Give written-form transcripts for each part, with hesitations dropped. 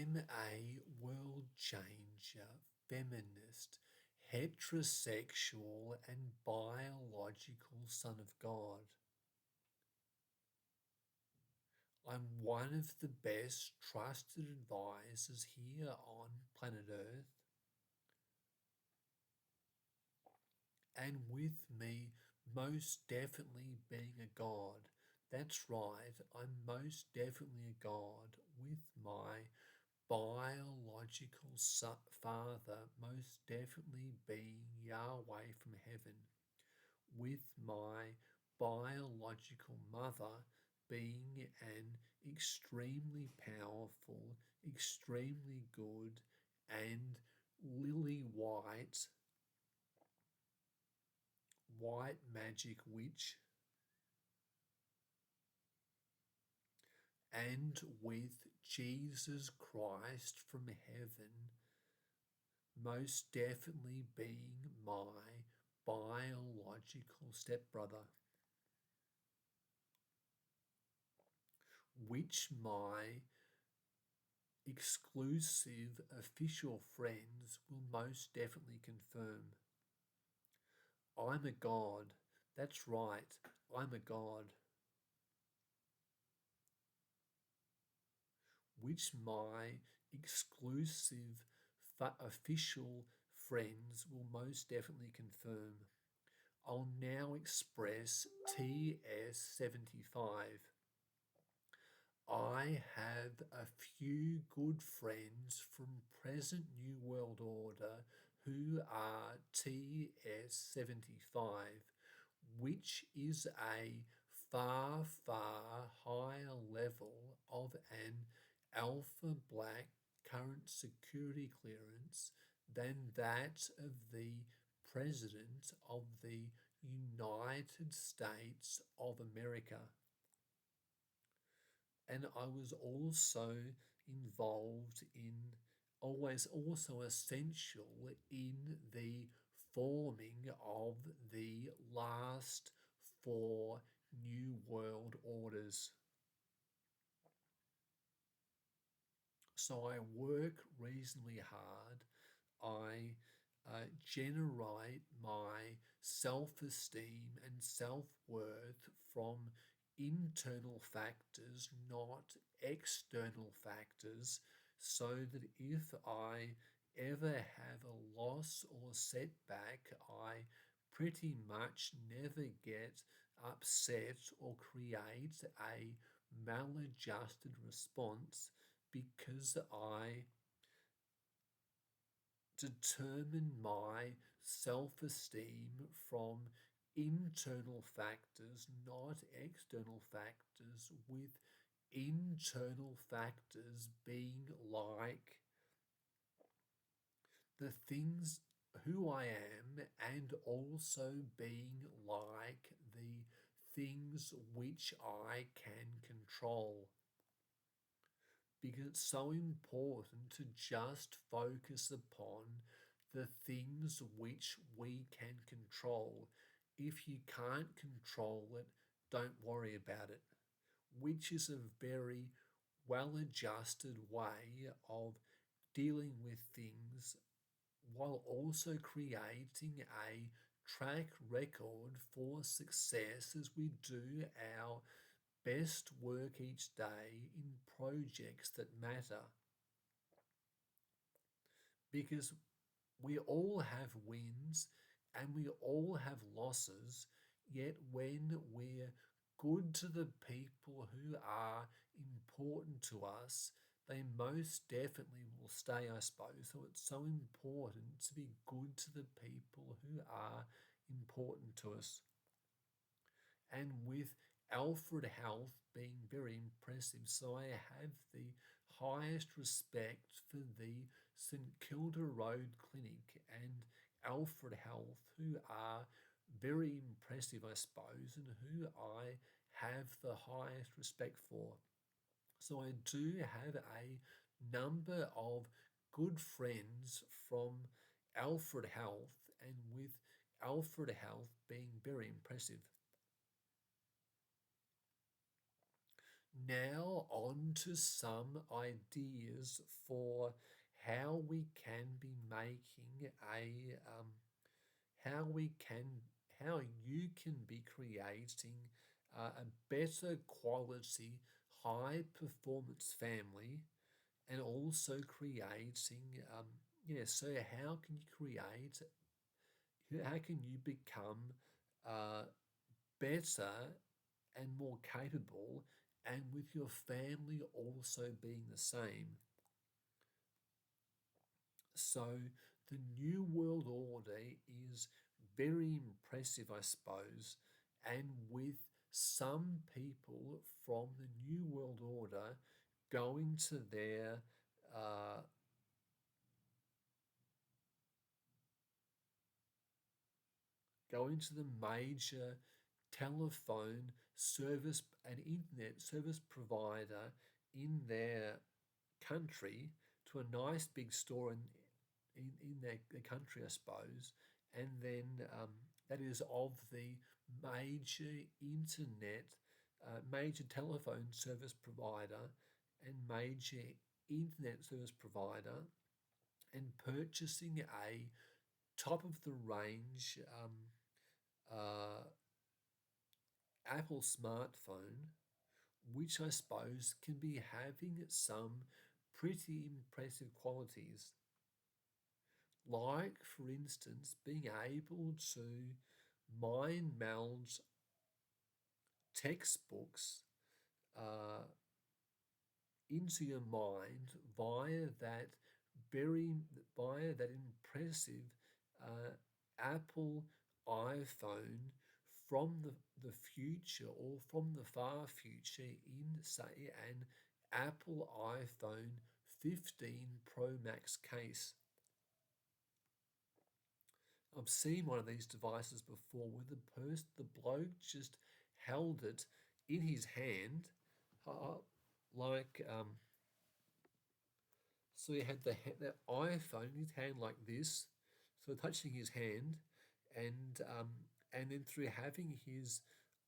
I'm a world changer, feminist, heterosexual, and biological son of God. I'm one of the best trusted advisors here on planet Earth. And with me, most definitely being a God. That's right, I'm most definitely a God with my biological father most definitely being Yahweh from heaven, with my biological mother being an extremely powerful, extremely good, and lily white magic witch, and with Jesus Christ from heaven most definitely being my biological stepbrother, which my exclusive official friends will most definitely confirm. I'm a god. That's right, I'm a god. Which my exclusive official friends will most definitely confirm. I'll now express TS75. I have a few good friends from present New World Order who are TS75, which is a far, far higher level of an alpha black current security clearance than that of the President of the United States of America. And I was also involved in, always also essential in the forming of the last four New World Orders. So I work reasonably hard. I generate my self-esteem and self-worth from internal factors, not external factors, so that if I ever have a loss or setback, I pretty much never get upset or create a maladjusted response, because I determine my self-esteem from internal factors, not external factors, with internal factors being like the things who I am, and also being like the things which I can control. Because it's so important to just focus upon the things which we can control. If you can't control it, don't worry about it, which is a very well adjusted way of dealing with things, while also creating a track record for success as we do our best work each day in projects that matter. Because we all have wins and we all have losses, yet when we're good to the people who are important to us, they most definitely will stay, I suppose. So it's so important to be good to the people who are important to us. And with Alfred Health being very impressive, so I have the highest respect for the St Kilda Road Clinic and Alfred Health, who are very impressive, I suppose, and who I have the highest respect for. So I do have a number of good friends from Alfred Health, and with Alfred Health being very impressive. Now on to some ideas for how we can be making how we can, how you can be creating a better quality, high performance family, and also creating, so how can you create, how can you become uh, better and more capable, and with your family also being the same? So the New World Order is very impressive, I suppose, and with some people from the New World Order going to their uh, going to the major telephone service and internet service provider in their country, to a nice big store in their country, I suppose, and then that is of the major internet, major telephone service provider, and major internet service provider, and purchasing a top of the range uh, Apple smartphone, which I suppose can be having some pretty impressive qualities. Like, for instance, being able to mind meld textbooks uh, into your mind very via that impressive uh, Apple iPhone from the future, or from the far future, in say an Apple iPhone 15 Pro Max case. I've seen one of these devices before where the bloke just held it in his hand, uh, like so he had the iPhone in his hand like this, so touching his hand, and um, and then through having his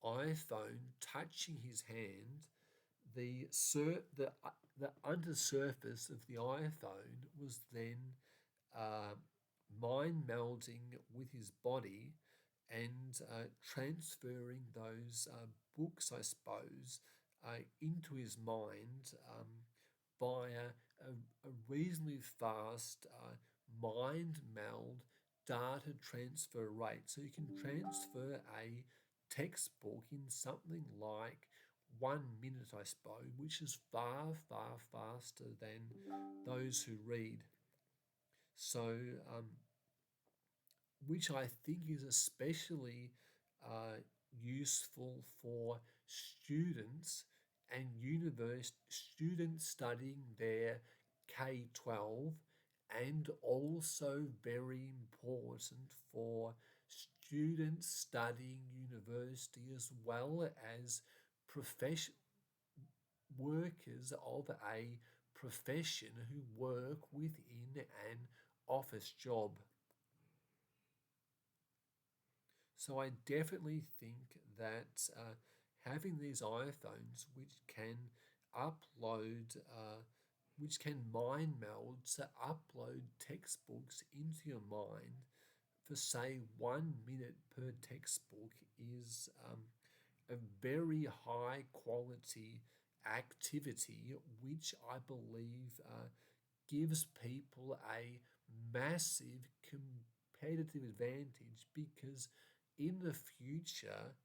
iPhone touching his hand, the undersurface of the iPhone was then uh, mind melding with his body, and transferring those books, I suppose, into his mind via a reasonably fast mind meld data transfer rate. So you can transfer a textbook in something like 1 minute, I suppose, which is far, far faster than those who read. So, which I think is especially useful for students and students studying their K-12, and also very important for students studying university, as well as profession workers of a profession who work within an office job. So I definitely think that having these iPhones, which can mind meld, to upload textbooks into your mind for say 1 minute per textbook, is a very high quality activity, which I believe gives people a massive competitive advantage, because in the future,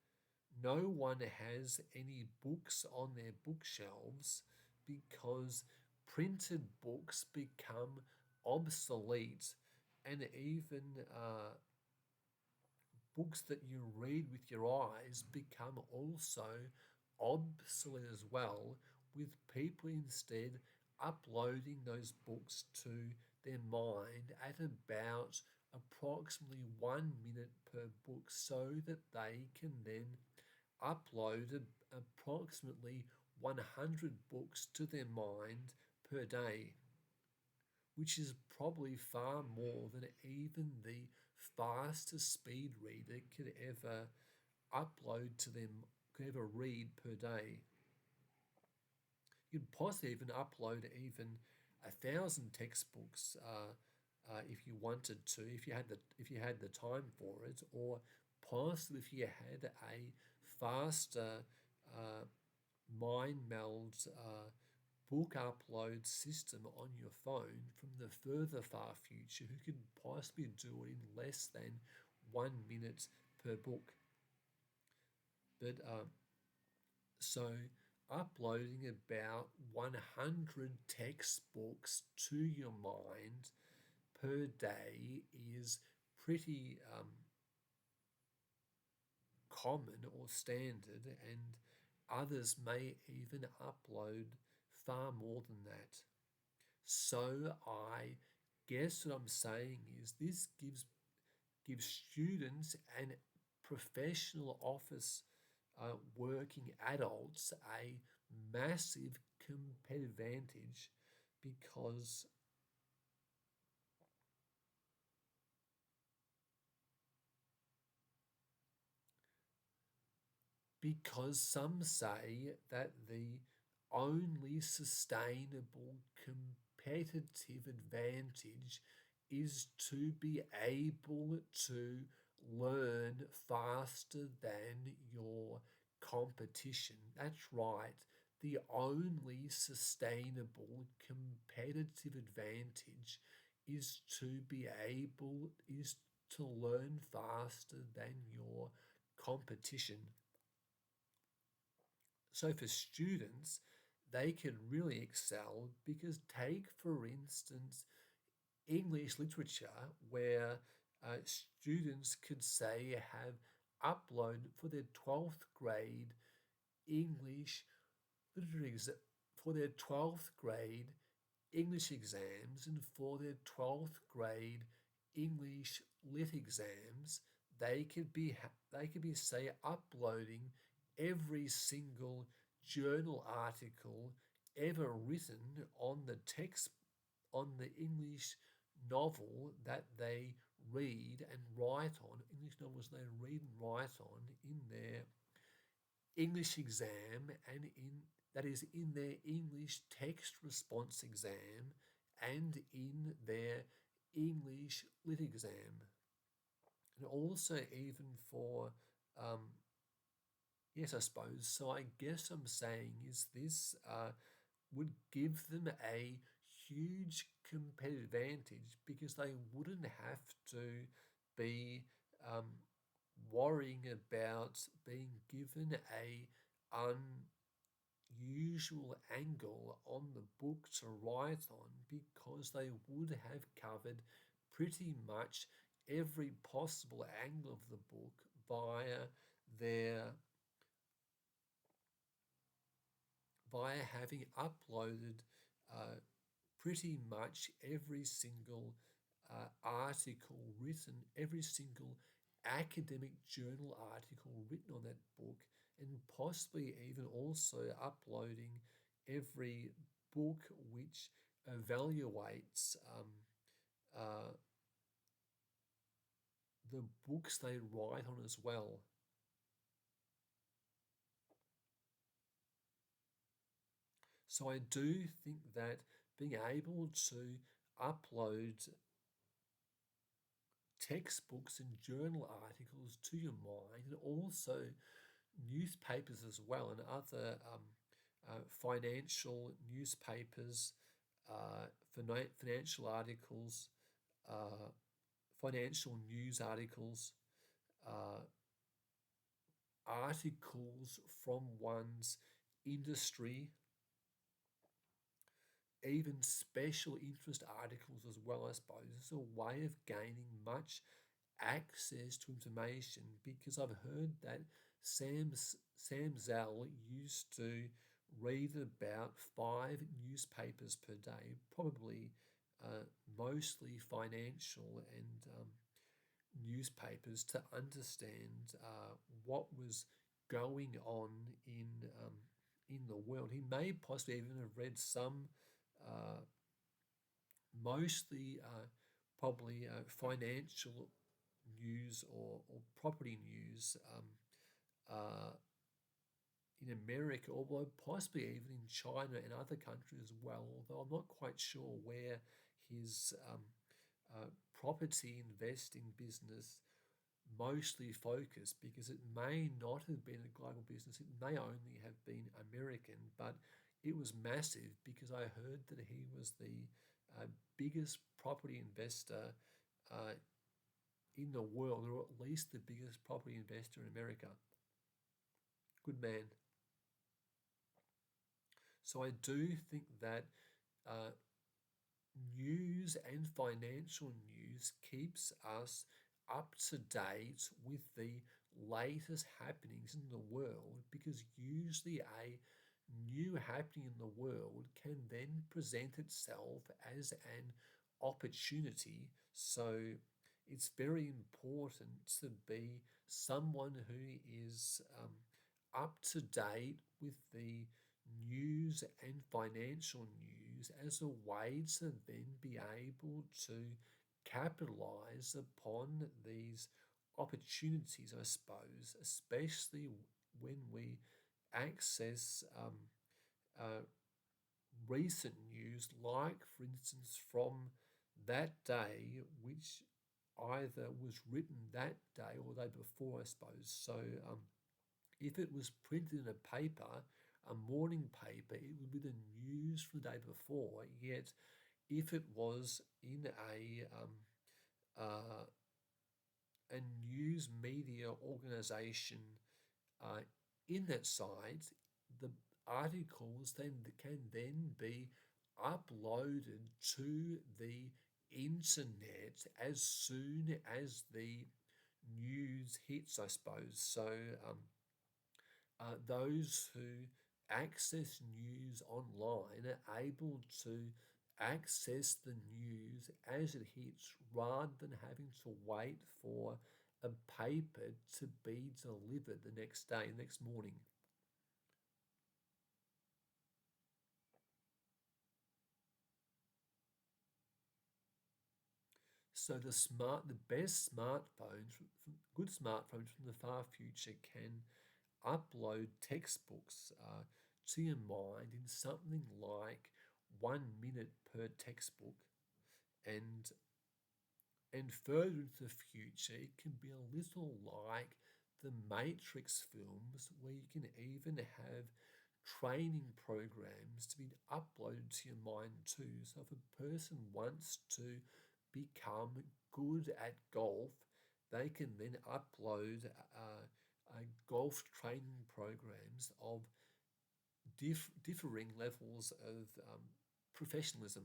no one has any books on their bookshelves, because printed books become obsolete, and even books that you read with your eyes become also obsolete as well, with people instead uploading those books to their mind at about approximately 1 minute per book, so that they can then upload approximately 100 books to their mind per day, which is probably far more than even the fastest speed reader could ever upload to them, could ever read per day. You'd possibly even upload even 1,000 textbooks if you wanted to, if you had the time for it, or possibly if you had a faster uh, mind meld book upload system on your phone from the further far future, who could possibly do it in less than 1 minute per book. But so uploading about 100 textbooks to your mind per day is pretty common or standard, and others may even upload far more than that. So I guess what I'm saying is this gives students and professional office working adults a massive competitive advantage because some say that the only sustainable competitive advantage is to be able to learn faster than your competition. That's right. The only sustainable competitive advantage is to learn faster than your competition. So for students, they can really excel because take, for instance, English literature, where students could say have uploaded for their 12th grade English literature for their 12th grade English exams, and for their 12th grade English lit exams, they could be say uploading every single journal article ever written on the text on the English novel that they read and write on, English novels they read and write on in their English exam, and in their English text response exam and in their English lit exam. And also even for yes, I suppose. So I guess I'm saying is this would give them a huge competitive advantage because they wouldn't have to be um, worrying about being given a unusual angle on the book to write on, because they would have covered pretty much every possible angle of the book their via having uploaded pretty much every single article written, every single academic journal article written on that book, and possibly even also uploading every book which evaluates uh, the books they write on as well. So I do think that being able to upload textbooks and journal articles to your mind, and also newspapers as well, and other financial newspapers, financial articles, uh, financial news articles, uh, articles from one's industry, even special interest articles as well, I suppose. It's a way of gaining much access to information, because I've heard that Sam Zell used to read about 5 newspapers per day, probably mostly financial and newspapers, to understand what was going on in the world. He may possibly even have read some, uh, mostly probably financial news or property news in America, or possibly even in China and other countries as well, although I'm not quite sure where his property investing business mostly focused, because it may not have been a global business, it may only have been American, but it was massive because I heard that he was the biggest property investor uh, in the world, or at least the biggest property investor in America. Good man. So I do think that uh, news and financial news keeps us up to date with the latest happenings in the world, because usually a new happening in the world can then present itself as an opportunity. So it's very important to be someone who is up to date with the news and financial news as a way to then be able to capitalize upon these opportunities, I suppose, especially when we access uh, recent news, like, for instance, from that day, which either was written that day or the day before, I suppose. So, if it was printed in a paper, a morning paper, it would be the news from the day before. Yet, if it was in uh, a news media organization uh, in that site, the articles then can then be uploaded to the internet as soon as the news hits, I suppose. So those who access news online are able to access the news as it hits, rather than having to wait for a paper to be delivered the next day, next morning. So the best smartphones, good smartphones from the far future, can upload textbooks to your mind in something like 1 minute per textbook, and further into the future, it can be a little like the Matrix films, where you can even have training programs to be uploaded to your mind too. So if a person wants to become good at golf, they can then upload golf training programs of differing levels of professionalism.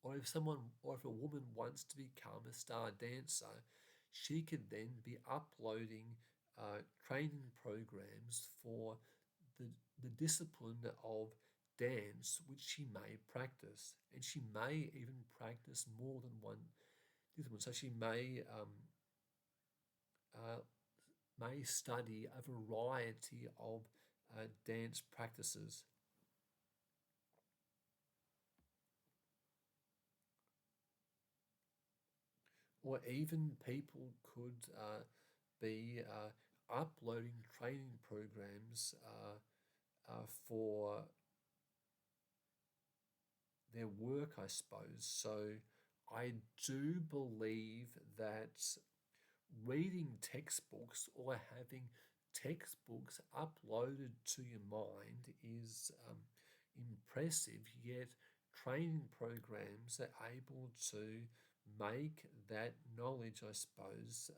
Or if a woman wants to become a star dancer, she could then be uploading training programs for the, the discipline of dance, which she may practice. And she may even practice more than one discipline. So she uh, may study a variety of dance practices. Or even people could be uploading training programs for their work, I suppose. So I do believe that reading textbooks or having textbooks uploaded to your mind is impressive, yet training programs are able to make that knowledge, I suppose,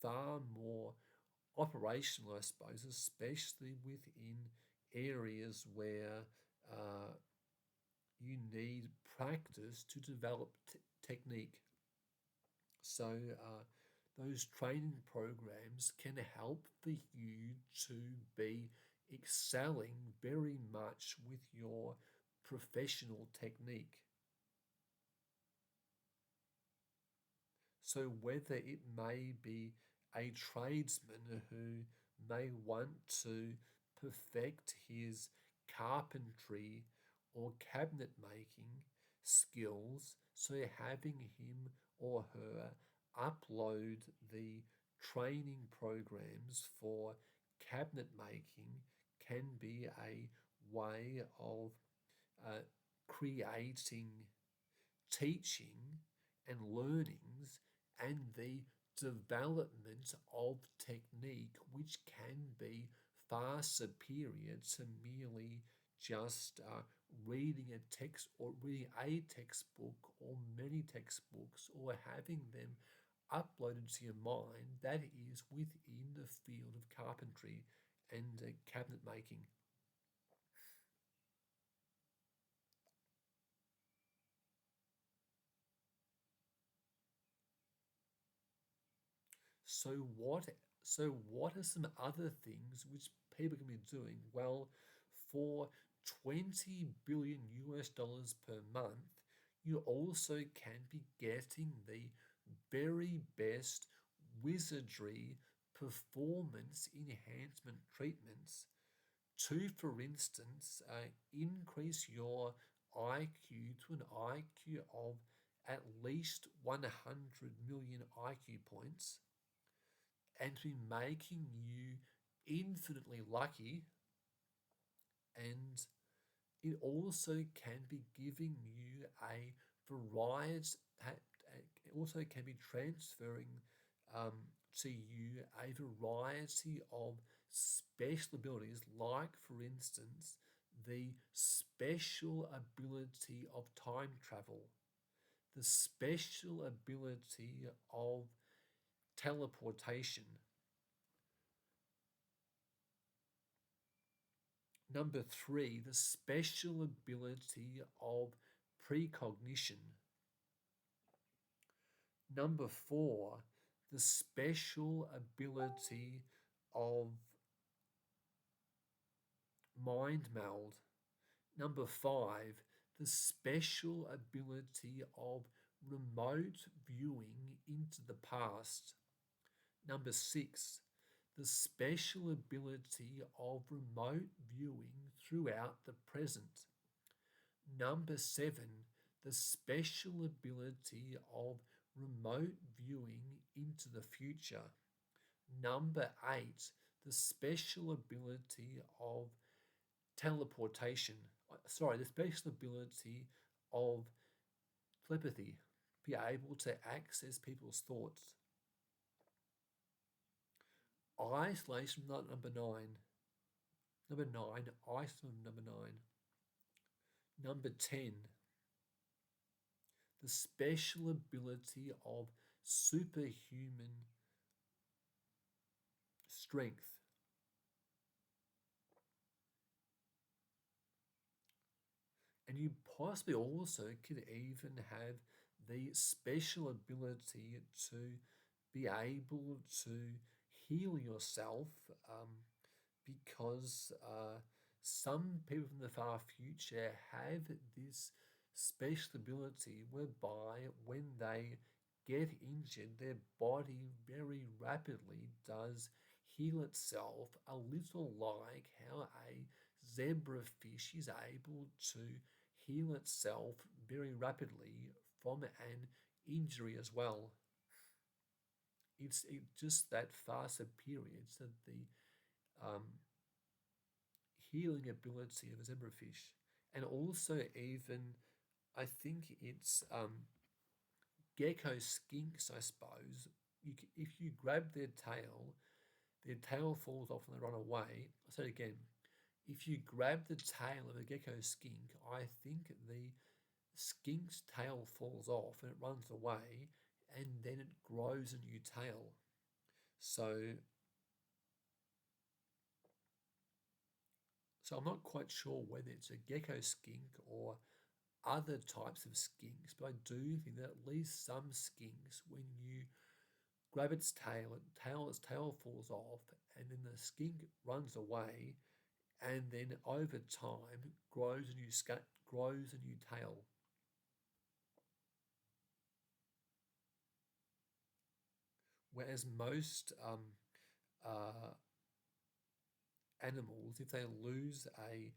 far more operational, I suppose, especially within areas where uh, you need practice to develop technique. So, those training programs can help for you to be excelling very much with your professional technique. So, whether it may be a tradesman who may want to perfect his carpentry or cabinet making skills, so having him or her upload the training programs for cabinet making can be a way of creating teaching and learnings and the development of technique which can be far superior to merely just reading a text or reading a textbook or many textbooks or having them uploaded to your mind that is within the field of carpentry and cabinet making. So what what are some other things which people can be doing? Well, for 20 billion US dollars per month, you also can be getting the very best wizardry performance enhancement treatments to, for instance, increase your IQ to an IQ of at least 100 million IQ points and to be making you infinitely lucky, and it also can be giving you a variety, it also can be transferring um, to you a variety of special abilities, like, for instance, the special ability of time travel, the special ability of teleportation. Number three, the special ability of precognition. Number four, the special ability of mind meld. Number five, the special ability of remote viewing into the past. Number six, the special ability of remote viewing throughout the present. Number seven, the special ability of remote viewing into the future. Number eight, the special ability of teleportation. The special ability of telepathy, be able to access people's thoughts. Isolation, not number nine. Number nine, isolation, number nine. Number 10, the special ability of superhuman strength. And you possibly also could even have the special ability to be able to heal yourself because some people from the far future have this special ability whereby when they get injured, their body very rapidly does heal itself, a little like how a zebrafish is able to heal itself very rapidly from an injury as well. It's just that far superior to the um, healing ability of a zebrafish. And also even, I think it's gecko skinks, I suppose. If you grab their tail falls off and they run away. I'll say it again. If you grab the tail of a gecko skink, I think the skink's tail falls off and it runs away, and then it grows a new tail. So I'm not quite sure whether it's a gecko skink or other types of skinks, but I do think that at least some skinks, when you grab its tail falls off, and then the skink runs away, and then over time grows a new tail. Whereas most animals, if they lose a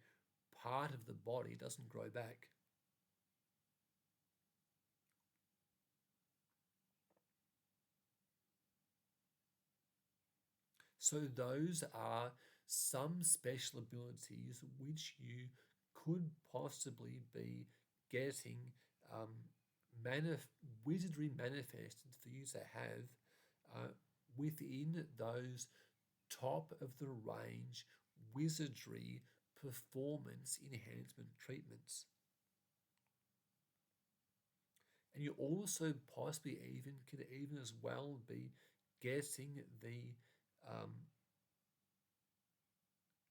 part of the body, it doesn't grow back. So those are some special abilities which you could possibly be getting um, wizardry manifested for you to have within those top of the range wizardry performance enhancement treatments. And you also possibly could even as well be getting the um,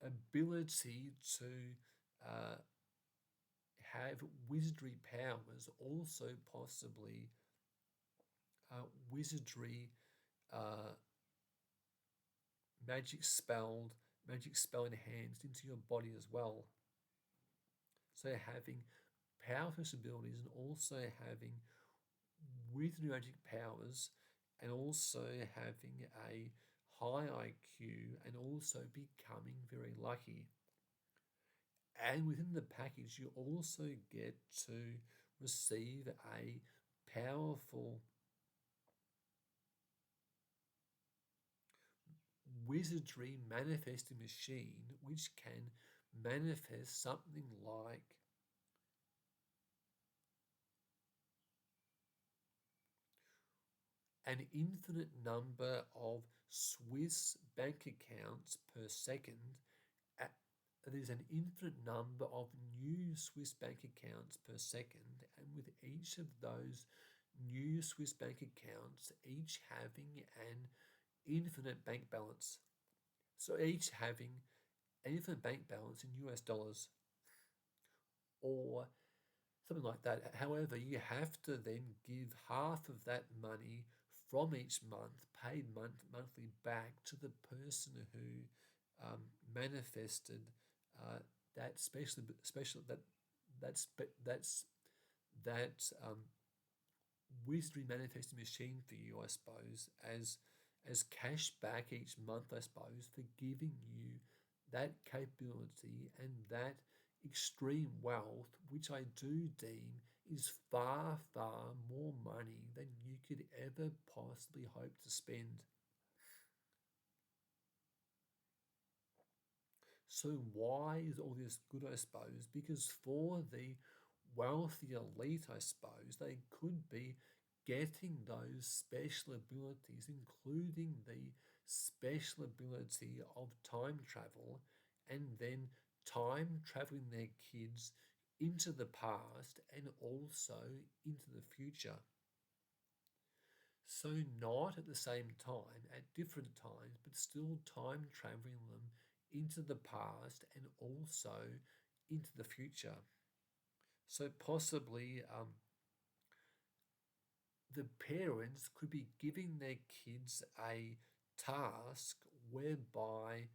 ability to uh, have wizardry powers, also possibly wizardry uh, magic spell enhanced into your body as well. So having powerful abilities and also having wizardry magic powers and also having a high IQ and also becoming very lucky. And within the package, you also get to receive a powerful wizardry manifesting machine which can manifest something like an infinite number of Swiss bank accounts per second. There's an infinite number of new Swiss bank accounts per second, and with each of those new Swiss bank accounts, each having an infinite bank balance. So each having an infinite bank balance in US dollars or something like that. However, you have to then give half of that money from each month, paid monthly, back to the person who manifested that wizardry manifesting machine for you, I suppose, as cash back each month, I suppose, for giving you that capability and that extreme wealth, which I do deem is far, far more money than you could ever possibly hope to spend. So why is all this good, I suppose? Because for the wealthy elite, I suppose, they could be getting those special abilities, including the special ability of time travel, and then time traveling their kids into the past and also into the future. So, not at the same time, at different times, but still time traveling them into the past and also into the future. So, possibly the parents could be giving their kids a task whereby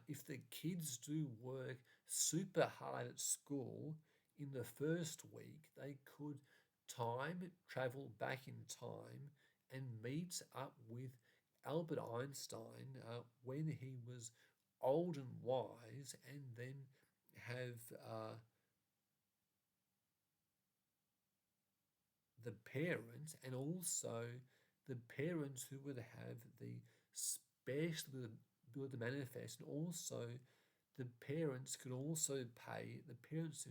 if the kids do work super hard at school in the first week, they could time travel back in time and meet up with Albert Einstein when he was old and wise, and then have the parents and also the parents who would have the special ability to manifest, and also the parents could also pay the parents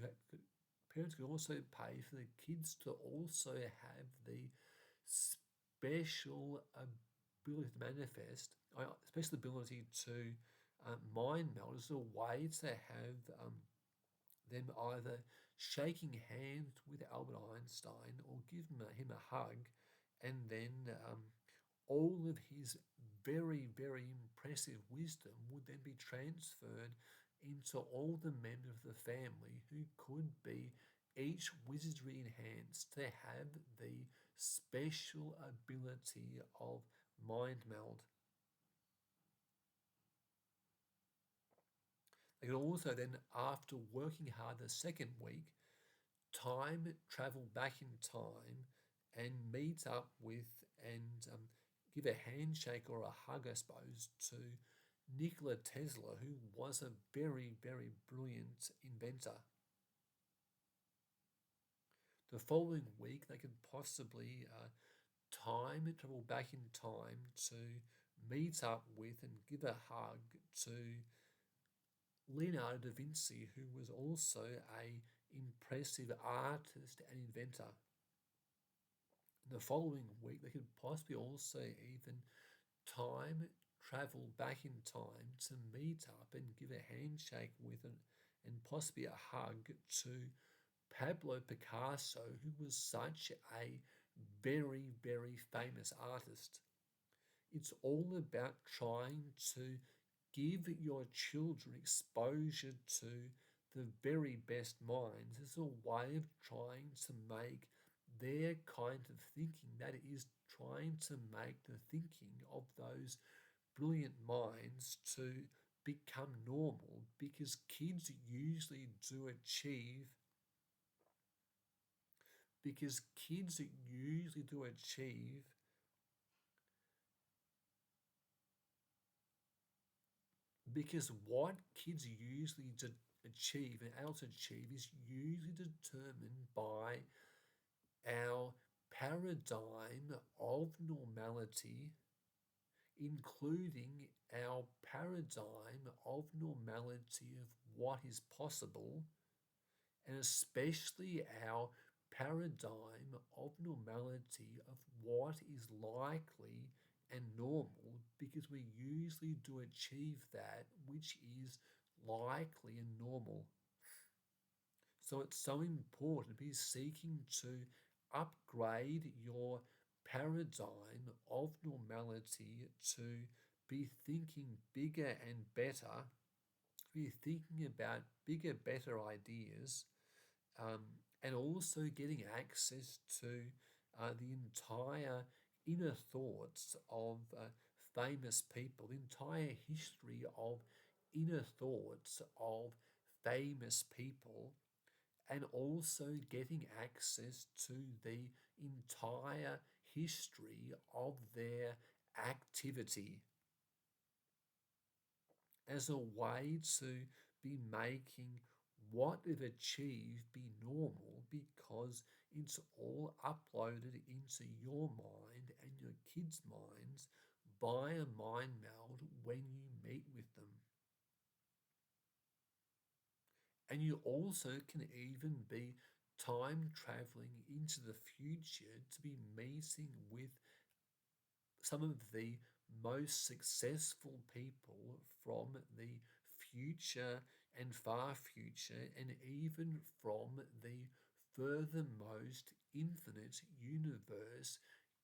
could also pay for the kids to also have the special ability to manifest, special ability to mind meld as a way to have them either shaking hands with Albert Einstein or give him a hug, and then all of his very, very impressive wisdom would then be transferred into all the members of the family who could be each wizardry enhanced to have the special ability of mind meld. They could also then, after working hard the second week, time travel back in time and meet up with and give a handshake or a hug, I suppose, to Nikola Tesla, who was a very, very brilliant inventor. The following week, they could possibly time travel back in time to meet up with and give a hug to Leonardo da Vinci, who was also a impressive artist and inventor. The following week, they could possibly also even time travel back in time to meet up and give a handshake with and possibly a hug to Pablo Picasso, who was such a very, very famous artist. It's all about trying to give your children exposure to the very best minds as a way of trying to make their kind of thinking, that is, trying to make the thinking of those brilliant minds to become normal, because kids usually do achieve because kids usually do achieve because what kids usually achieve and adults achieve is usually determined by our paradigm of normality, including our paradigm of normality of what is possible, and especially our paradigm of normality of what is likely and normal, because we usually do achieve that which is likely and normal. So it's so important to be seeking to upgrade your paradigm of normality, to be thinking bigger and better, to be thinking about bigger, better ideas, um, and also getting access to the entire inner thoughts of famous people, the entire history of inner thoughts of famous people, and also getting access to the entire history of their activity as a way to be making what they've achieved be normal, because it's all uploaded into your mind and your kids' minds by a mind meld when you meet with them. And you also can even be time traveling into the future to be meeting with some of the most successful people from the future and far future, and even from the furthermost infinite universe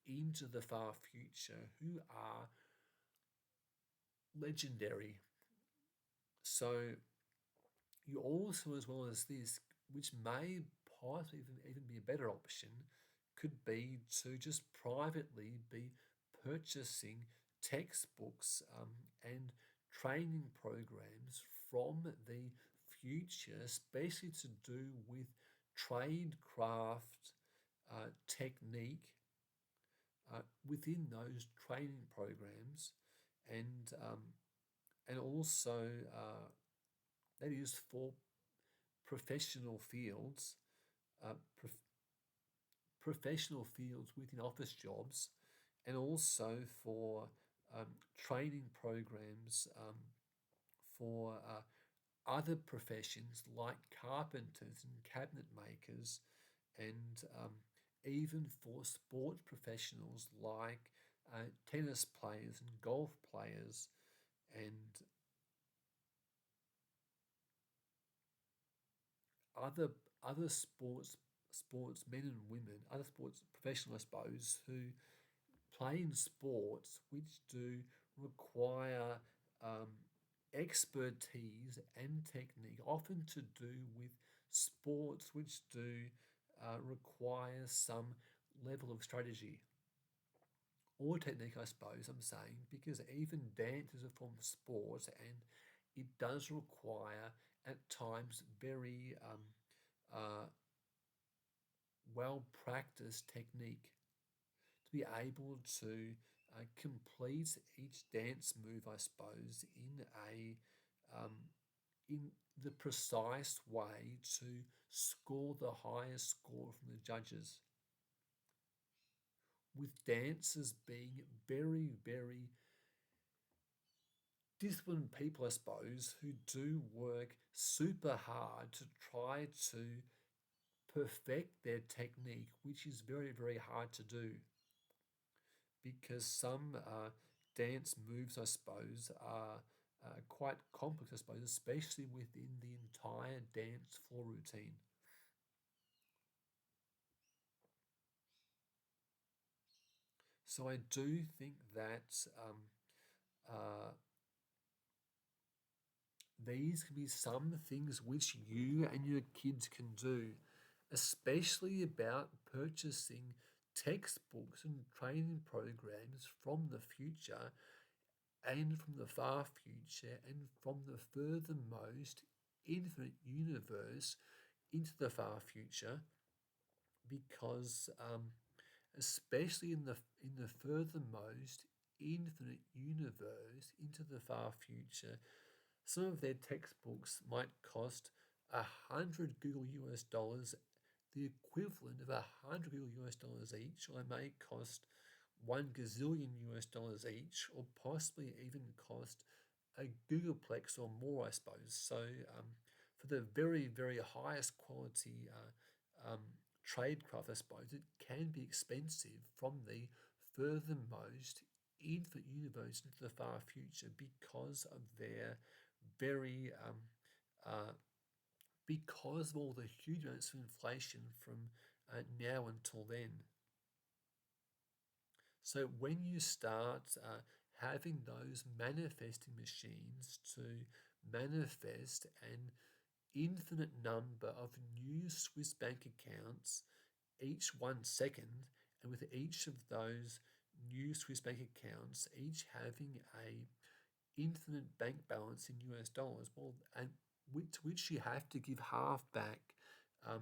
into the far future, who are legendary. So you also, as well as this, which may possibly even be a better option, could be to just privately be purchasing textbooks and training programs from the future, especially to do with tradecraft technique within those training programs, and also that is for professional fields, uh, prof- professional fields within office jobs, and also for training programs for other professions like carpenters and cabinet makers, and even for sports professionals like tennis players and golf players, and other other sportsmen and women, other sports professionals, I suppose, who play in sports which do require um, expertise and technique, often to do with sports which do require some level of strategy or technique, I suppose I'm saying, because even dance is a form of sport, and it does require at times very uh, well practiced technique to be able to complete each dance move, I suppose, um, in the precise way to score the highest score from the judges. With dancers being very, very disciplined people, I suppose, who do work super hard to try to perfect their technique, which is very, very hard to do because some dance moves, I suppose, are quite complex, I suppose, especially within the entire dance floor routine. So I do think that uh, these can be some things which you and your kids can do, especially about purchasing textbooks and training programs from the future and from the far future and from the furthermost infinite universe into the far future because especially in the furthermost infinite universe into the far future, some of their textbooks might cost 100 Google US dollars, the equivalent of 100 Google US dollars each, or they may cost 1 gazillion US dollars each, or possibly even cost a Googleplex or more, I suppose. So, for the very, very highest quality tradecraft, I suppose, it can be expensive from the furthermost infinite universe into the far future because of their very because of all the huge amounts of inflation from now until then. So when you start having those manifesting machines to manifest an infinite number of new Swiss bank accounts each 1 second, and with each of those new Swiss bank accounts each having a infinite bank balance in US dollars, well, and which you have to give half back um,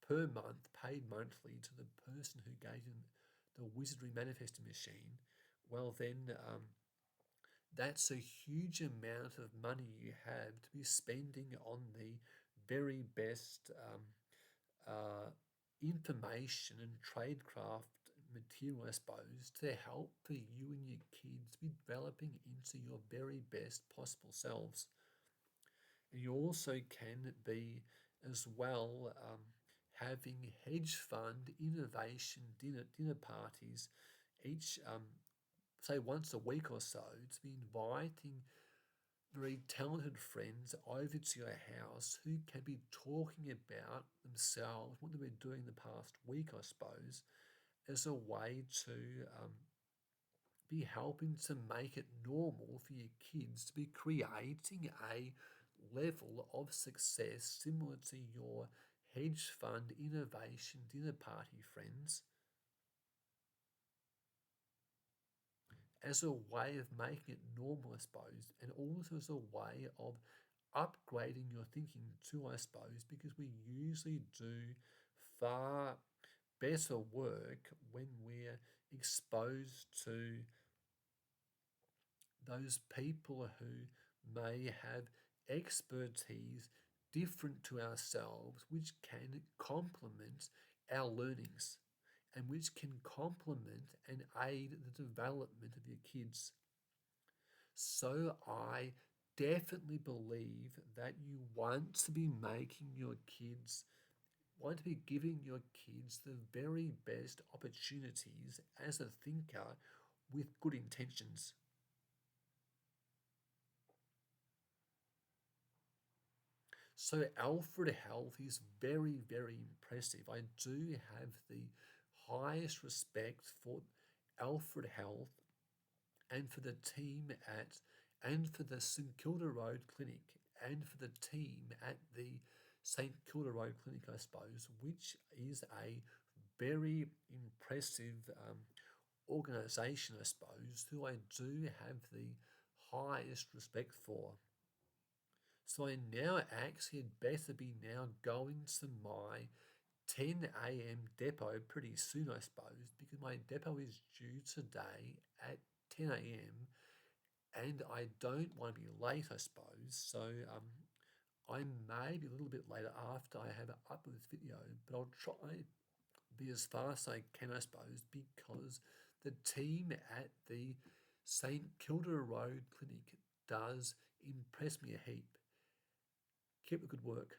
per month, paid monthly, to the person who gave him the wizardry manifesting machine, well, then that's a huge amount of money you have to be spending on the very best information and tradecraft material, I suppose, to help for you and your kids be developing into your very best possible selves. And you also can be as well having hedge fund innovation dinner parties each say once a week or so, to be inviting very talented friends over to your house who can be talking about themselves, what they've been doing the past week, I suppose, as a way to be helping to make it normal for your kids to be creating a level of success similar to your hedge fund innovation dinner party friends, as a way of making it normal, I suppose, and also as a way of upgrading your thinking too, I suppose, because we usually do far better work when we're exposed to those people who may have expertise different to ourselves, which can complement our learnings and which can complement and aid the development of your kids. So I definitely believe that you want to be making your kids, want to be giving your kids the very best opportunities as a thinker with good intentions. So Alfred Health is very, very impressive. I do have the highest respect for Alfred Health and for the team at, and for the St Kilda Road Clinic, and for the team at the St Kilda Road Clinic, I suppose, which is a very impressive organisation, I suppose, who I do have the highest respect for. So I now actually had better be now going to my 10 a.m. depot pretty soon, I suppose, because my depot is due today at 10 a.m. and I don't want to be late, I suppose. So I may be a little bit later after I have uploaded this video, but I'll try be as fast as I can, I suppose, because the team at the St Kilda Road Clinic does impress me a heap. Keep the good work.